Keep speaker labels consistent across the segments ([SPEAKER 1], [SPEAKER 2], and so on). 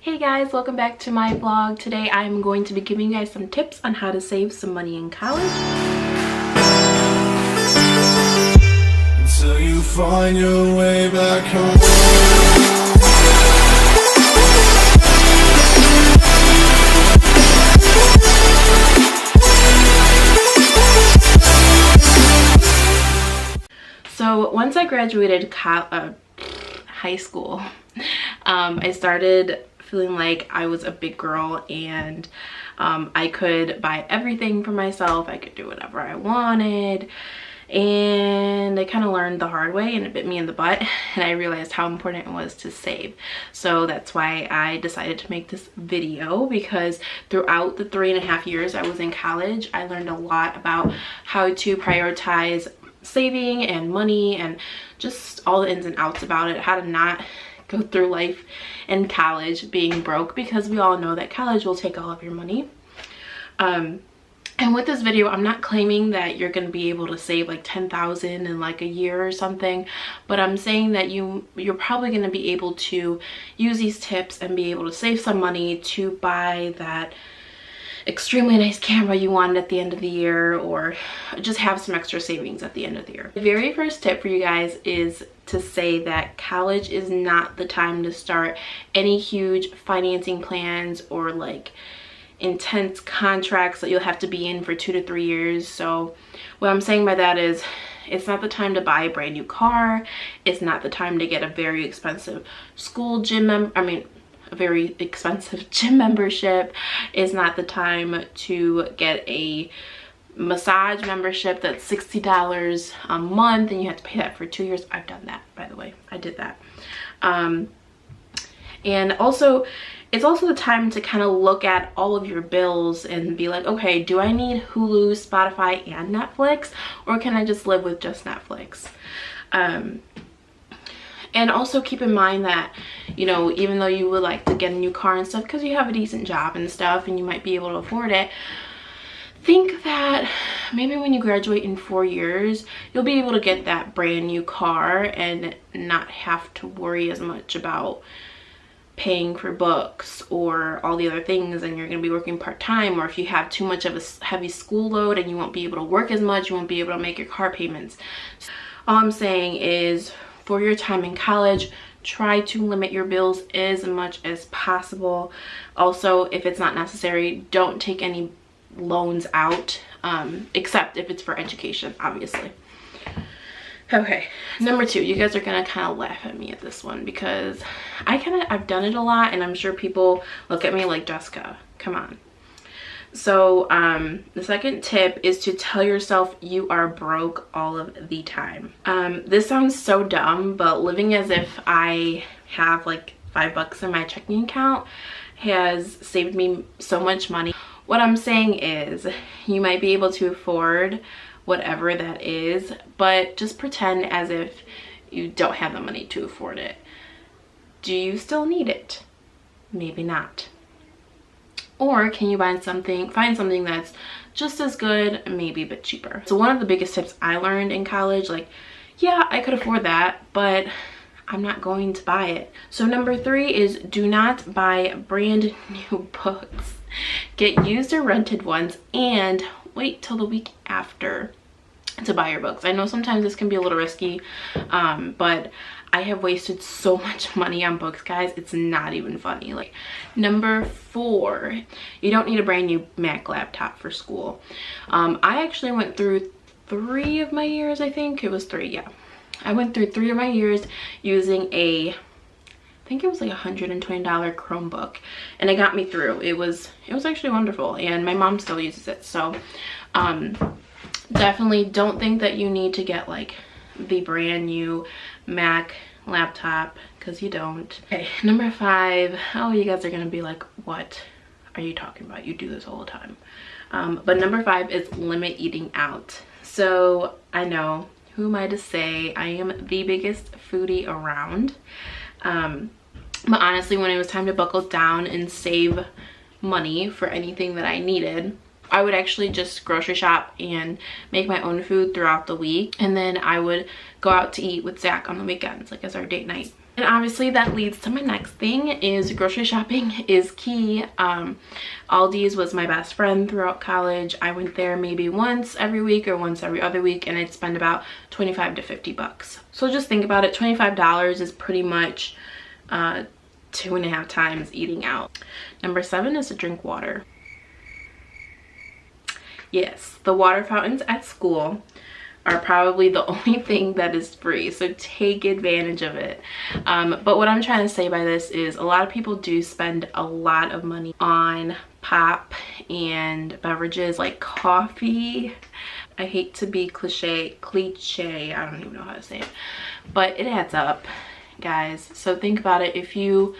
[SPEAKER 1] Hey guys, welcome back to my vlog. Today I'm going to be giving you guys some tips on how to save some money in college.
[SPEAKER 2] Until you find your way back home.
[SPEAKER 1] So once I graduated high school, I started feeling like I was a big girl and I could buy everything for myself. I could do whatever I wanted, and I kind of learned the hard way and it bit me in the butt, and I realized how important it was to save. So that's why I decided to make this video, because throughout the 3.5 years I was in college, I learned a lot about how to prioritize saving and money and just all the ins and outs about it, how to not go through life in college being broke, because we all know that college will take all of your money. And with this video, I'm not claiming that you're going to be able to save like $10,000 in like a year or something, but I'm saying that you're probably going to be able to use these tips and be able to save some money to buy that extremely nice camera you wanted at the end of the year, or just have some extra savings at the end of the year. The very first tip for you guys is to say that college is not the time to start any huge financing plans or like intense contracts that you'll have to be in for 2 to 3 years. So what I'm saying by that is, it's not the time to buy a brand new car. It's not the time to get a very expensive a very expensive gym membership. Is not the time to get a massage membership that's $60 a month and you have to pay that for 2 years. I've done that, by the way. I did that. And also, it's also the time to kind of look at all of your bills and be like, okay, do I need Hulu, Spotify, and Netflix, or can I just live with just Netflix? And also keep in mind that, you know, even though you would like to get a new car and stuff because you have a decent job and stuff and you might be able to afford it, think that maybe when you graduate in 4 years, you'll be able to get that brand new car and not have to worry as much about paying for books or all the other things, and you're going to be working part-time, or if you have too much of a heavy school load and you won't be able to work as much, you won't be able to make your car payments. All I'm saying is, for your time in college, try to limit your bills as much as possible. Also, if it's not necessary, don't take any loans out, except if it's for education, obviously. Okay, number 2, you guys are gonna kind of laugh at me at this one, because I've done it a lot, and I'm sure people look at me like, Jessica, come on. So the second tip is to tell yourself you are broke all of the time. This sounds so dumb, but living as if I have like $5 in my checking account has saved me so much money. What I'm saying is, you might be able to afford whatever that is, but just pretend as if you don't have the money to afford it. Do you still need it? Maybe not. Or can you find something that's just as good, maybe a bit cheaper? So one of the biggest tips I learned in college, like, yeah, I could afford that, but I'm not going to buy it. So number 3 is, do not buy brand new books. Get used or rented ones, and wait till the week after to buy your books. I know sometimes this can be a little risky, but I have wasted so much money on books, guys. It's not even funny. Like, number 4, you don't need a brand new Mac laptop for school. I actually went through 3 of my years, I think it was 3, yeah. I went through 3 of my years using I think it was like $120 Chromebook, and it got me through. It was actually wonderful, and my mom still uses it. So definitely don't think that you need to get like the brand new Mac laptop, because you don't. Okay, number 5. Oh, you guys are gonna be like, what are you talking about? You do this all the time. But number 5 is limit eating out. So I know, who am I to say I am the biggest foodie around, but honestly, when it was time to buckle down and save money for anything that I needed, I would actually just grocery shop and make my own food throughout the week, and then I would go out to eat with Zach on the weekends, like as our date night. And obviously that leads to my next thing, is grocery shopping is key. Aldi's was my best friend throughout college. I went there maybe once every week or once every other week, and I'd spend about 25 to 50 bucks. So just think about it, $25 is pretty much 2.5 times eating out. Number 7 is to drink water. Yes, the water fountains at school are probably the only thing that is free, so take advantage of it. But what I'm trying to say by this is a lot of people do spend a lot of money on pop and beverages like coffee. I hate to be cliche, I don't even know how to say it, but it adds up, guys. So think about it. If you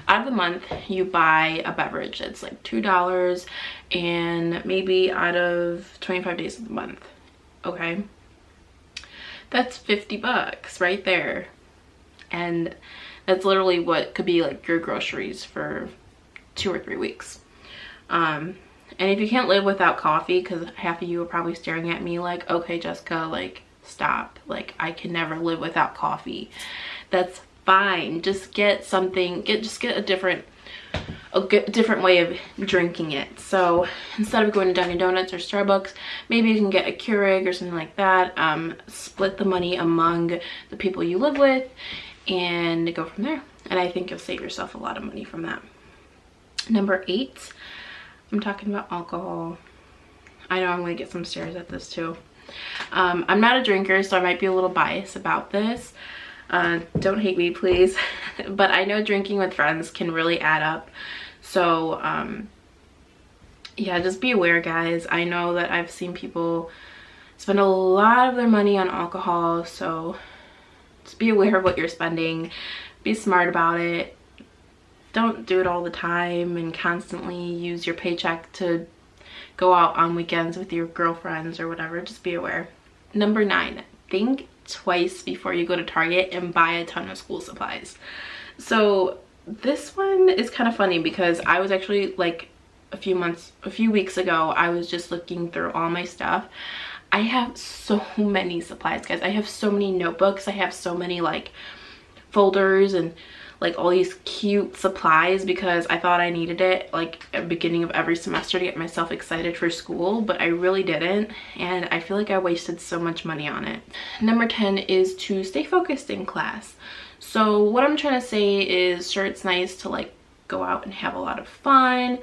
[SPEAKER 1] out of the month you buy a beverage that's like $2, and maybe out of 25 days of the month, okay, that's 50 bucks right there. And that's literally what could be like your groceries for 2 or 3 weeks. And if you can't live without coffee, because half of you are probably staring at me like, okay Jessica, like stop, like I can never live without coffee, that's fine. Just get something, just get a different way of drinking it. So instead of going to Dunkin' Donuts or Starbucks, maybe you can get a Keurig or something like that. Split the money among the people you live with and go from there, and I think you'll save yourself a lot of money from that. Number 8, I'm talking about alcohol. I know I'm gonna get some stares at this too. I'm not a drinker, so I might be a little biased about this. Don't hate me, please. But I know drinking with friends can really add up. So yeah, just be aware, guys. I know that I've seen people spend a lot of their money on alcohol, so just be aware of what you're spending. Be smart about it. Don't do it all the time and constantly use your paycheck to go out on weekends with your girlfriends or whatever. Just be aware. Number 9, think twice before you go to Target and buy a ton of school supplies. So this one is kind of funny because I was actually like a few weeks ago, I was just looking through all my stuff. I have so many supplies, guys. I have so many notebooks. I have so many like folders and like all these cute supplies because I thought I needed it like at the beginning of every semester to get myself excited for school, but I really didn't, and I feel like I wasted so much money on it. Number 10 is to stay focused in class. So what I'm trying to say is, sure, it's nice to like go out and have a lot of fun,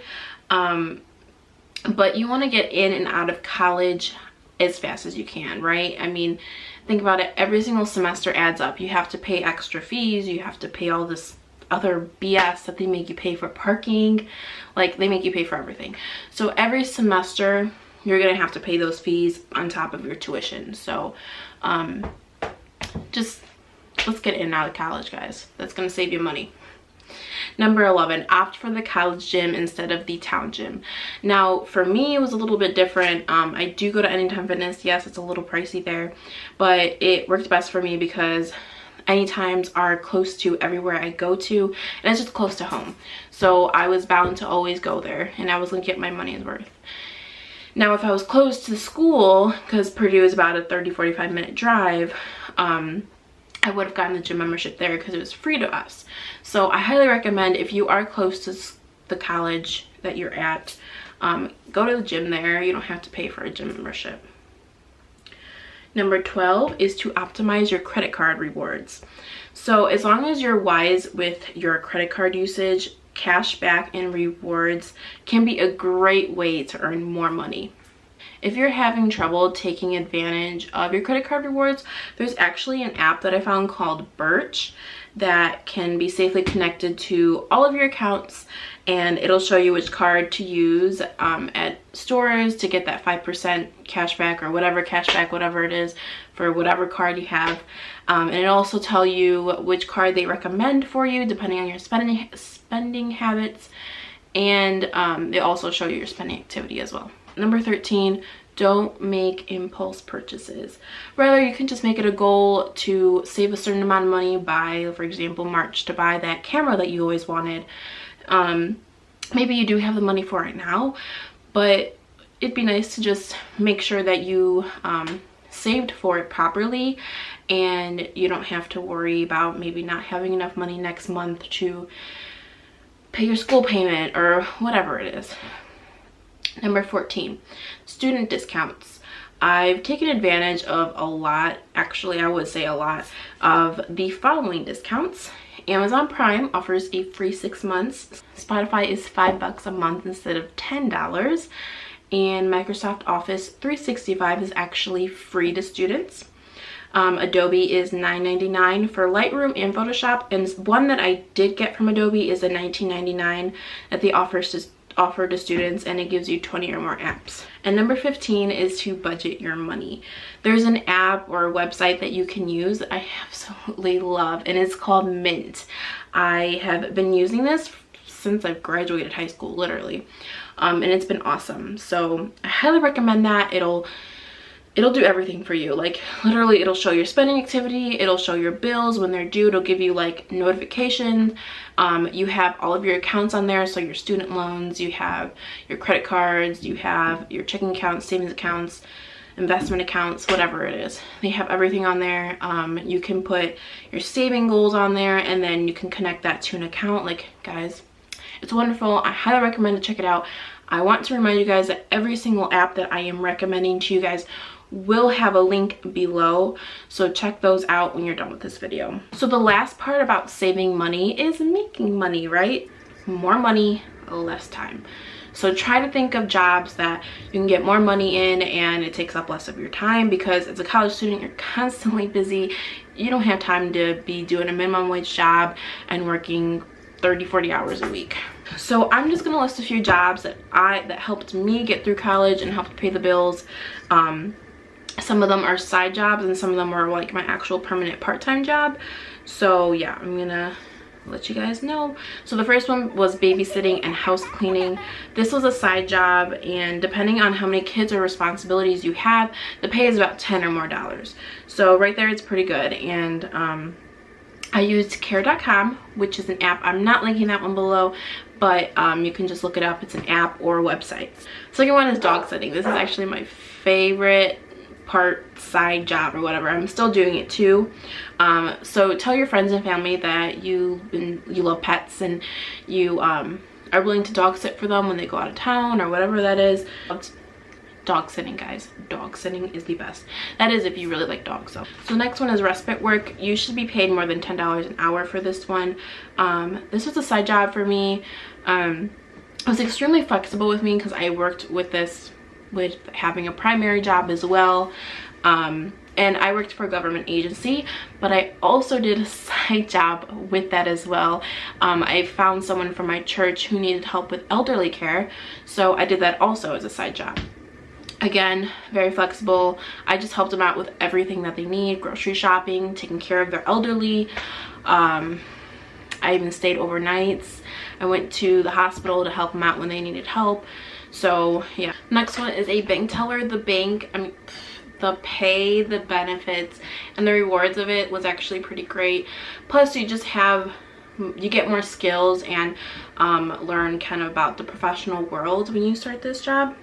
[SPEAKER 1] but you want to get in and out of college as fast as you can, right? I mean, think about it, every single semester adds up. You have to pay extra fees, you have to pay all this other BS that they make you pay for parking, like they make you pay for everything. So every semester you're gonna have to pay those fees on top of your tuition. So just let's get in and out of college, guys. That's gonna save you money. Number 11, opt for the college gym instead of the town gym. Now, for me, it was a little bit different. I do go to Anytime Fitness. Yes, it's a little pricey there, but it worked best for me because Anytimes are close to everywhere I go to, and it's just close to home. So I was bound to always go there, and I was gonna get my money's worth. Now, if I was close to the school, because Purdue is about a 30-45 minute drive, I would have gotten the gym membership there because it was free to us. So I highly recommend, if you are close to the college that you're at, go to the gym there. You don't have to pay for a gym membership. Number 12 is to optimize your credit card rewards. So as long as you're wise with your credit card usage, cash back and rewards can be a great way to earn more money. If you're having trouble taking advantage of your credit card rewards, there's actually an app that I found called Birch that can be safely connected to all of your accounts, and it'll show you which card to use at stores to get that 5% cash back or whatever cash back, whatever it is for whatever card you have. And it'll also tell you which card they recommend for you depending on your spending habits, and they also show you your spending activity as well. Number 13, don't make impulse purchases. Rather, you can just make it a goal to save a certain amount of money by, for example, March, to buy that camera that you always wanted. Maybe you do have the money for it now, but it'd be nice to just make sure that you saved for it properly, and you don't have to worry about maybe not having enough money next month to pay your school payment or whatever it is. Number 14, student discounts. I've taken advantage of a lot, actually I would say a lot, of the following discounts. Amazon Prime offers a free 6 months. Spotify is $5 a month instead of $10. And Microsoft Office 365 is actually free to students. Adobe is $9.99 for Lightroom and Photoshop, and one that I did get from Adobe is a $19.99 that they offer to students, and it gives you 20 or more apps. And number 15 is to budget your money. There's an app or a website that you can use that I absolutely love, and it's called Mint. I have been using this since I've graduated high school, literally, and it's been awesome. So I highly recommend that. It'll do everything for you. Like literally, it'll show your spending activity, it'll show your bills when they're due, it'll give you like notifications. You have all of your accounts on there, so your student loans, you have your credit cards, you have your checking accounts, savings accounts, investment accounts, whatever it is. They have everything on there. You can put your saving goals on there, and then you can connect that to an account. Like, guys, it's wonderful. I highly recommend to check it out. I want to remind you guys that every single app that I am recommending to you guys will have a link below, so check those out when you're done with this video. So the last part about saving money is making money, right? More money, less time. So try to think of jobs that you can get more money in and it takes up less of your time, because as a college student, you're constantly busy. You don't have time to be doing a minimum wage job and working 30-40 hours a week. So I'm just gonna list a few jobs that helped me get through college and helped pay the bills. Some of them are side jobs and some of them are like my actual permanent part-time job. So yeah, I'm gonna let you guys know. So the first one was babysitting and house cleaning. This was a side job, and depending on how many kids or responsibilities you have, the pay is about $10 or more. So right there, it's pretty good. And I used care.com, which is an app. I'm not linking that one below, but you can just look it up. It's an app or a website. Second one is dog sitting. This is actually my favorite side job or whatever. I'm still doing it too. So tell your friends and family that you love pets and you are willing to dog sit for them when they go out of town or whatever that is. Dog sitting, guys. Dog sitting is the best. That is if you really like dogs though. So the next one is respite work. You should be paid more than $10 an hour for this one. This was a side job for me. It was extremely flexible with me because I worked with this with having a primary job as well. And I worked for a government agency, but I also did a side job with that as well. I found someone from my church who needed help with elderly care, so I did that also as a side job. Again, very flexible. I just helped them out with everything that they need, grocery shopping, taking care of their elderly. I even stayed overnights. I went to the hospital to help them out when they needed help. So yeah. Next one is a bank teller. The bank, I mean, the pay, the benefits, and the rewards of it was actually pretty great. Plus you get more skills and learn kind of about the professional world when you start this job.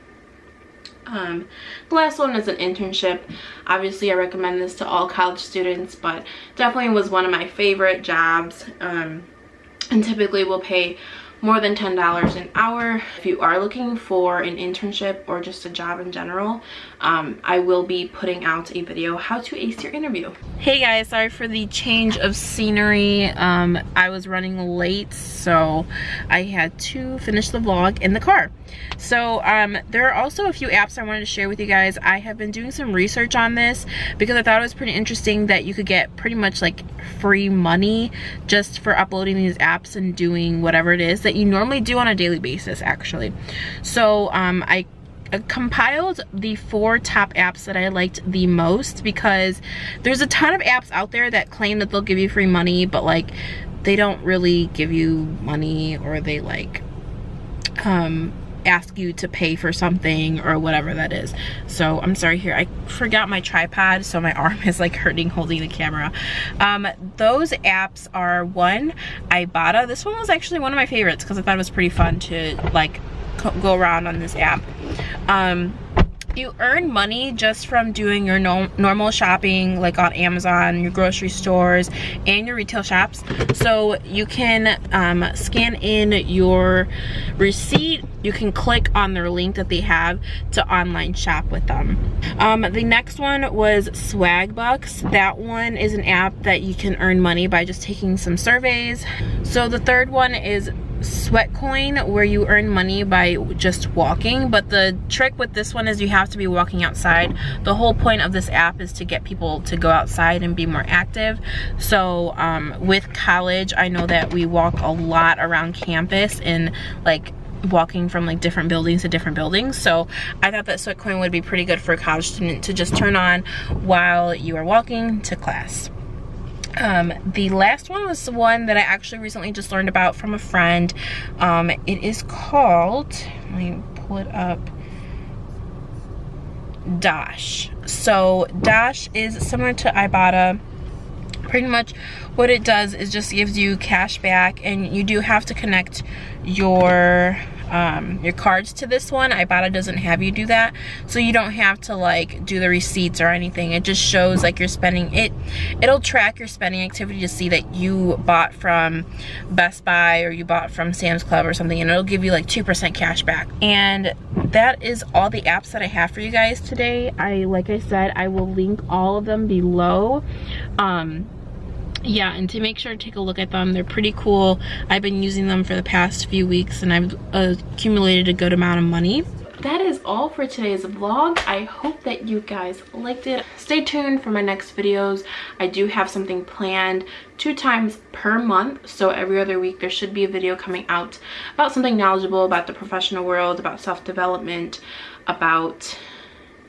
[SPEAKER 1] The last one is an internship. Obviously I recommend this to all college students, but definitely was one of my favorite jobs, and typically will pay more than $10 an hour. If you are looking for an internship or just a job in general, I will be putting out a video how to ace your interview. Hey guys, sorry for the change of scenery. I was running late, so I had to finish the vlog in the car. So there are also a few apps I wanted to share with you guys. I have been doing some research on this because I thought it was pretty interesting that you could get pretty much like free money just for uploading these apps and doing whatever it is that you normally do on a daily basis, actually. So I compiled the 4 top apps that I liked the most, because there's a ton of apps out there that claim that they'll give you free money, but like they don't really give you money, or they like ask you to pay for something or whatever that is. So I'm sorry, here I forgot my tripod, so my arm is like hurting holding the camera. Those apps are, one, Ibotta. This one was actually one of my favorites because I thought it was pretty fun to like go around on this app. You earn money just from doing your normal shopping, like on Amazon, your grocery stores, and your retail shops. So you can scan in your receipt. You can click on their link that they have to online shop with them. The next one was Swagbucks. That one is an app that you can earn money by just taking some surveys. So the third one is Sweatcoin, where you earn money by just walking, but the trick with this one is you have to be walking outside. The whole point of this app is to get people to go outside and be more active. So with college, I know that we walk a lot around campus and like walking from like different buildings to different buildings. So I thought that Sweatcoin would be pretty good for a college student to just turn on while you are walking to class. The last one was the one that I actually recently just learned about from a friend. It is called, let me pull it up, Dash. So Dash is similar to Ibotta. Pretty much what it does is just gives you cash back, and you do have to connect your cards to this one. Ibotta doesn't have you do that, so you don't have to like do the receipts or anything. It just shows like you're spending it. It'll track your spending activity to see that you bought from Best Buy or you bought from Sam's Club or something, and it'll give you like 2% cash back. And that is all the apps that I have for you guys today. Like I said, I will link all of them below. Yeah, and to make sure to take a look at them. They're pretty cool. I've been using them for the past few weeks and I've accumulated a good amount of money. That is all for today's vlog. I hope that you guys liked it. Stay tuned for my next videos. I do have something planned 2 times per month, so every other week there should be a video coming out about something knowledgeable about the professional world, about self-development, about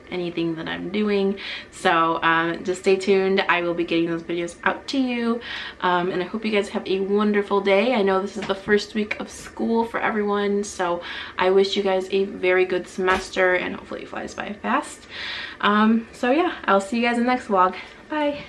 [SPEAKER 1] anything that I'm doing. So just stay tuned. I will be getting those videos out to you, and I hope you guys have a wonderful day. I know this is the first week of school for everyone, so I wish you guys a very good semester and hopefully it flies by fast. So yeah, I'll see you guys in the next vlog. Bye.